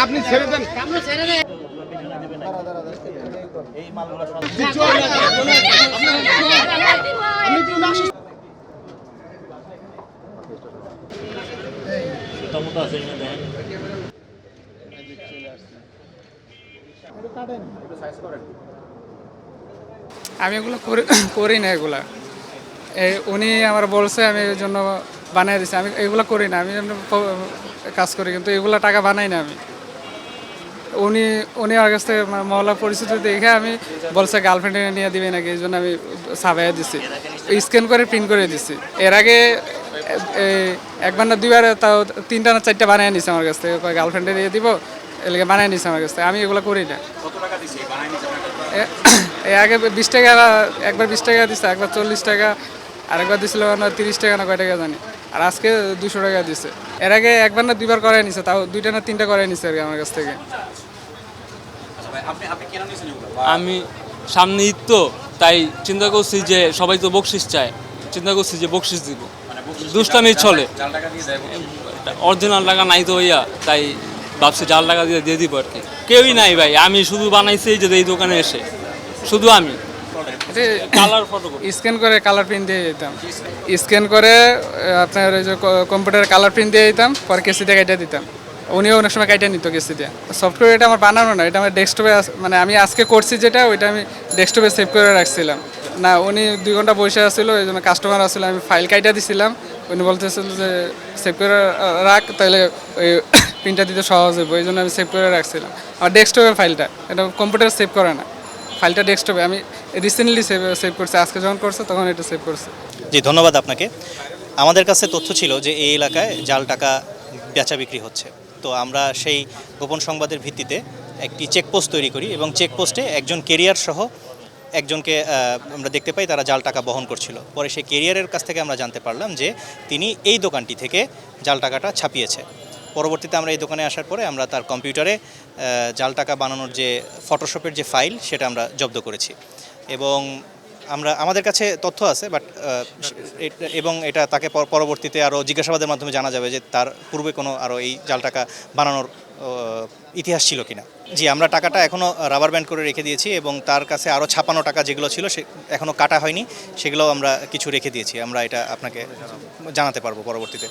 আপনি ছেড়ে দেন। এই মালগুলো টমেটো আছে এখানে দেখেন। আমি এগুলো করি না এগুলা। উনি আমার বলছে, আমি এই জন্য বানিয়ে দিচ্ছি। আমি এগুলো করি না, আমি কাজ করি, কিন্তু এগুলো টাকা বানাই না আমি। উনি উনি আমার কাছ থেকে মহল্লা পরিস্থিতি দেখে আমি বলছে গার্লফ্রেন্ডে নিয়ে দিবে নাকি, এই জন্য আমি ছাপাইয়া দিচ্ছি, স্ক্যান করে প্রিন্ট করে দিচ্ছি। এর আগে একবার না দুইবার, তাও 3টা না 4টা বানিয়ে নিছে আমার কাছ থেকে, গার্লফ্রেন্ডে দিয়ে দিব এলাকা বানিয়ে নিছে আমার কাছ থেকে। আমি এগুলো করি না। এর আগে 20 টাকা, একবার 20 টাকা দিচ্ছে, একবার 40 টাকা, আরেকবার দিছিল 30 টাকা না কয় টাকা জানি, আর আজকে 200 টাকা দিচ্ছে। এর আগে একবার না দুইবার করাই নিছে, তাও 2টা না 3টা করাই নিছে আর কি আমার কাছ থেকে। আমি সামনে ঈদ তো, তাই চিন্তা করছি যে সবাই তো বকশিস চায়, চিন্তা করছি যে বকশিস দিব, দুষ্টামি চলে। অরিজিনাল টাকা নাই তো ভাইয়া, তাই ভাবছি জাল টাকা দিয়ে দিব আর কি। কেউই নাই ভাই, আমি শুধু বানাইছি এই যে এই দোকানে এসে, শুধু আমি কালার ফটো স্ক্যান করে কালার প্রিন্ট দিয়ে দিতাম, স্ক্যান করে আপনার ওই যে কম্পিউটারে কালার প্রিন্ট দিয়ে দিতাম, পরে কেসি দিয়ে কেটে দিতাম। উনিও অনেক সময় কাইটে নিত কেসি দিয়ে। সফটওয়্যার এটা আমার বানানো না, এটা আমার ডেস্কটপে, মানে আমি আজকে করছি যেটা, ওইটা আমি ডেস্কটপে সেভ করে রাখছিলাম। না, উনি 2 ঘন্টা বসে আসছিল, এই জন্য কাস্টমার আসলে আমি ফাইল কাইটা দিছিলাম। উনি বলতেছিল যে সেভ করে রাখ, তাহলে ওই প্রিন্টটা দিতে সহজ হবে, ওই জন্য আমি সেভ করে রাখছিলাম। আমার ডেস্কটপের ফাইলটা, এটা কম্পিউটারে সেভ করে না, ফাইলটা ডেস্কটপে আমি রিসেন্টলি সেভ করছি, আজকে যখন করছে তখন এটা সেভ করছে। জি, ধন্যবাদ আপনাকে। আমাদের কাছে তথ্য ছিল যে এই এলাকায় জাল টাকা বেচা বিক্রি হচ্ছে। তো আমরা সেই গোপন সংবাদের ভিত্তিতে একটি চেকপোস্ট তৈরি করি এবং চেকপোস্টে একজন কেরিয়ার সহ একজনকে আমরা দেখতে পাই, তারা জাল টাকা বহন করছিল। পরে সেই কেরিয়ারের কাছ থেকে আমরা জানতে পারলাম যে তিনি এই দোকানটি থেকে জাল টাকাটা ছাপিয়েছে। পরবর্তীতে আমরা এই দোকানে আসার পরে আমরা তার কম্পিউটারে জাল টাকা বানানোর যে ফটোশপের যে ফাইল, সেটা আমরা জব্দ করেছি এবং আমাদের কাছে তথ্য আছে, বাট এবং এটা তাকে পরবর্তীতে আরও জিজ্ঞাসাবাদের মাধ্যমে জানা যাবে যে তার পূর্বে কোনো আরও এই জাল টাকা বানানোর ইতিহাস ছিল কিনা। জি, আমরা টাকাটা এখনও রাবার ব্যান্ড করে রেখে দিয়েছি এবং তার কাছে আরও ছাপানো টাকা যেগুলো ছিল সে এখনও কাটা হয়নি, সেগুলোও আমরা কিছু রেখে দিয়েছি। আমরা এটা আপনাকে জানাতে পারবো পরবর্তীতে।